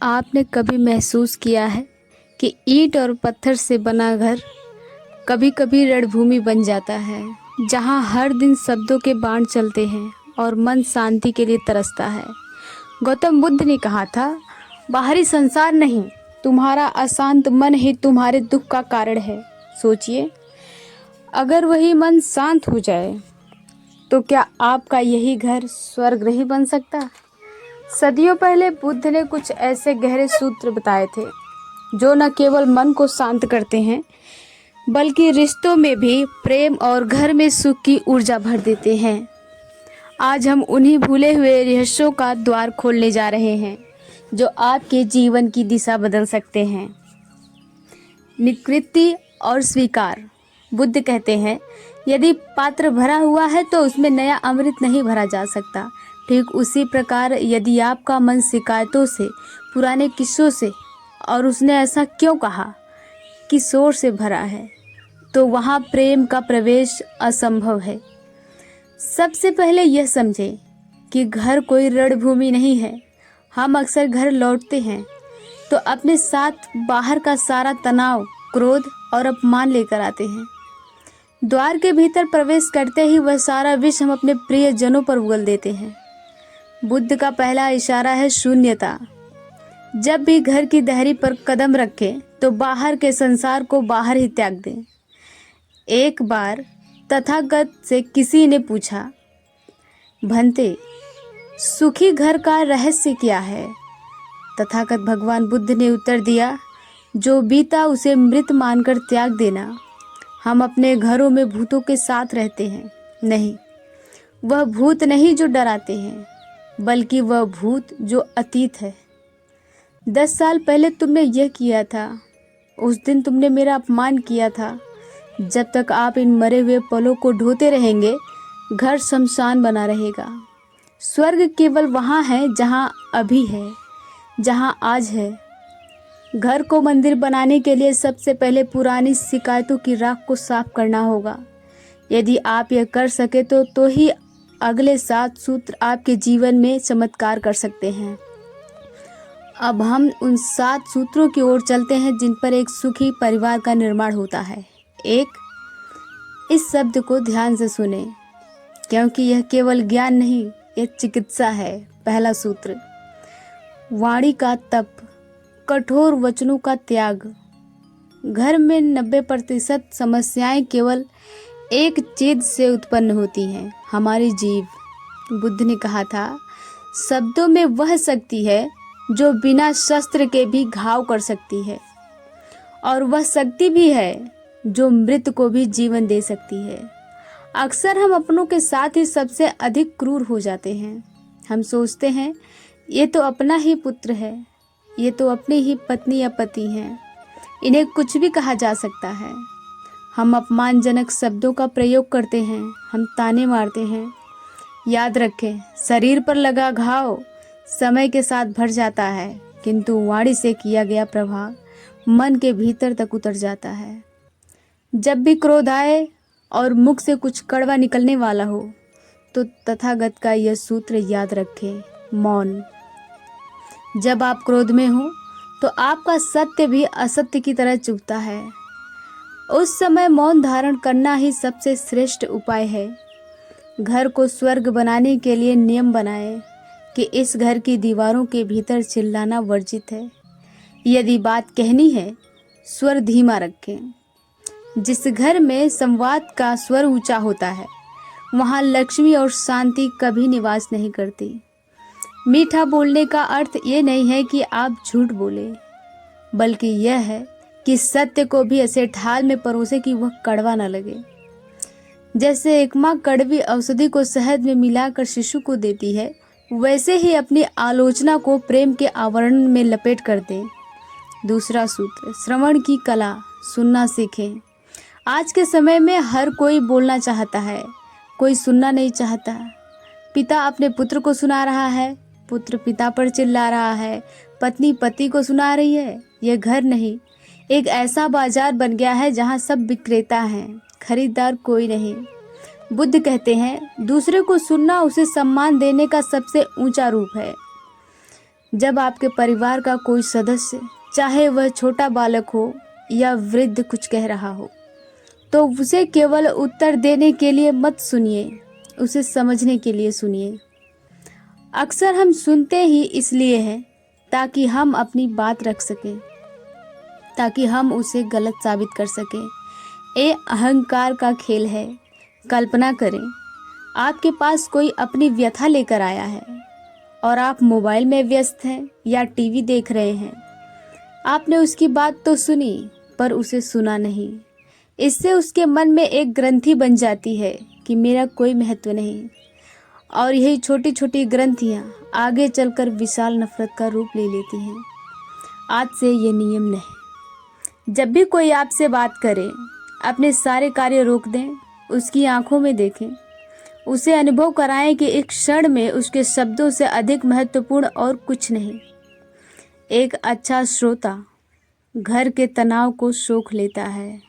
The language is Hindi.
आपने कभी महसूस किया है कि ईंट और पत्थर से बना घर कभी कभी रणभूमि बन जाता है, जहाँ हर दिन शब्दों के बाण चलते हैं और मन शांति के लिए तरसता है। गौतम बुद्ध ने कहा था, बाहरी संसार नहीं, तुम्हारा अशांत मन ही तुम्हारे दुख का कारण है। सोचिए, अगर वही मन शांत हो जाए तो क्या आपका यही घर स्वर्ग नहीं बन सकता? सदियों पहले बुद्ध ने कुछ ऐसे गहरे सूत्र बताए थे जो न केवल मन को शांत करते हैं बल्कि रिश्तों में भी प्रेम और घर में सुख की ऊर्जा भर देते हैं। आज हम उन्हीं भूले हुए रहस्यों का द्वार खोलने जा रहे हैं जो आपके जीवन की दिशा बदल सकते हैं। निकृति और स्वीकार। बुद्ध कहते हैं, यदि पात्र भरा हुआ है तो उसमें नया अमृत नहीं भरा जा सकता। ठीक उसी प्रकार यदि आपका मन शिकायतों से, पुराने किस्सों से और उसने ऐसा क्यों कहा कि शोर से भरा है, तो वहाँ प्रेम का प्रवेश असंभव है। सबसे पहले यह समझें कि घर कोई रणभूमि नहीं है। हम अक्सर घर लौटते हैं तो अपने साथ बाहर का सारा तनाव, क्रोध और अपमान लेकर आते हैं। द्वार के भीतर प्रवेश करते ही वह सारा विष हम अपने प्रिय जनों पर उगल देते हैं। बुद्ध का पहला इशारा है शून्यता। जब भी घर की दहरी पर कदम रखें तो बाहर के संसार को बाहर ही त्याग दें। एक बार तथागत से किसी ने पूछा, भंते, सुखी घर का रहस्य क्या है? तथागत भगवान बुद्ध ने उत्तर दिया, जो बीता उसे मृत मानकर त्याग देना। हम अपने घरों में भूतों के साथ रहते हैं। नहीं, वह भूत नहीं जो डराते हैं, बल्कि वह भूत जो अतीत है। 10 साल पहले तुमने यह किया था, उस दिन तुमने मेरा अपमान किया था। जब तक आप इन मरे हुए पलों को ढोते रहेंगे, घर शमशान बना रहेगा। स्वर्ग केवल वहाँ है जहाँ अभी है, जहाँ आज है। घर को मंदिर बनाने के लिए सबसे पहले पुरानी शिकायतों की राख को साफ करना होगा। यदि आप यह कर सके तो ही अगले 7 सूत्र आपके जीवन में चमत्कार कर सकते हैं। अब हम उन 7 सूत्रों की ओर चलते हैं जिन पर एक सुखी परिवार का निर्माण होता है। 1, इस शब्द को ध्यान से सुने, क्योंकि यह केवल ज्ञान नहीं, यह चिकित्सा है। पहला सूत्र, वाणी का तप, कठोर वचनों का त्याग। घर में 90% समस्याएं केवल एक चीज से उत्पन्न होती हैं, हमारी जीभ। बुद्ध ने कहा था, शब्दों में वह शक्ति है जो बिना शस्त्र के भी घाव कर सकती है, और वह शक्ति भी है जो मृत को भी जीवन दे सकती है। अक्सर हम अपनों के साथ ही सबसे अधिक क्रूर हो जाते हैं। हम सोचते हैं, ये तो अपना ही पुत्र है, ये तो अपनी ही पत्नी या पति हैं, इन्हें कुछ भी कहा जा सकता है। हम अपमानजनक शब्दों का प्रयोग करते हैं, हम ताने मारते हैं। याद रखें, शरीर पर लगा घाव समय के साथ भर जाता है, किंतु वाणी से किया गया प्रभाव मन के भीतर तक उतर जाता है। जब भी क्रोध आए और मुख से कुछ कड़वा निकलने वाला हो तो तथागत का यह सूत्र याद रखें, मौन। जब आप क्रोध में हो तो आपका सत्य भी असत्य की तरह चुभता है। उस समय मौन धारण करना ही सबसे श्रेष्ठ उपाय है। घर को स्वर्ग बनाने के लिए नियम बनाए कि इस घर की दीवारों के भीतर चिल्लाना वर्जित है। यदि बात कहनी है, स्वर धीमा रखें। जिस घर में संवाद का स्वर ऊंचा होता है, वहाँ लक्ष्मी और शांति कभी निवास नहीं करती। मीठा बोलने का अर्थ ये नहीं है कि आप झूठ बोले, बल्कि यह है कि सत्य को भी ऐसे ढाल में परोसे कि वह कड़वा न लगे। जैसे एक माँ कड़वी औषधि को शहद में मिलाकर शिशु को देती है, वैसे ही अपनी आलोचना को प्रेम के आवरण में लपेट कर दें। दूसरा सूत्र, श्रवण की कला, सुनना सीखें। आज के समय में हर कोई बोलना चाहता है, कोई सुनना नहीं चाहता। पिता अपने पुत्र को सुना रहा है, पुत्र पिता पर चिल्ला रहा है, पत्नी पति को सुना रही है। यह घर नहीं, एक ऐसा बाजार बन गया है जहाँ सब विक्रेता हैं, खरीदार कोई नहीं। बुद्ध कहते हैं, दूसरे को सुनना उसे सम्मान देने का सबसे ऊंचा रूप है। जब आपके परिवार का कोई सदस्य, चाहे वह छोटा बालक हो या वृद्ध, कुछ कह रहा हो, तो उसे केवल उत्तर देने के लिए मत सुनिए, उसे समझने के लिए सुनिए। अक्सर हम सुनते ही इसलिए हैं ताकि हम अपनी बात रख सकें, ताकि हम उसे गलत साबित कर सकें। ये अहंकार का खेल है। कल्पना करें, आपके पास कोई अपनी व्यथा लेकर आया है और आप मोबाइल में व्यस्त हैं या टीवी देख रहे हैं। आपने उसकी बात तो सुनी पर उसे सुना नहीं। इससे उसके मन में एक ग्रंथि बन जाती है कि मेरा कोई महत्व नहीं, और यही छोटी छोटी ग्रंथियां आगे चलकर विशाल नफरत का रूप ले लेती हैं। आज से ये नियम नहीं। जब भी कोई आपसे बात करे, अपने सारे कार्य रोक दें, उसकी आंखों में देखें, उसे अनुभव कराएं कि एक क्षण में उसके शब्दों से अधिक महत्वपूर्ण और कुछ नहीं। एक अच्छा श्रोता घर के तनाव को सोख लेता है।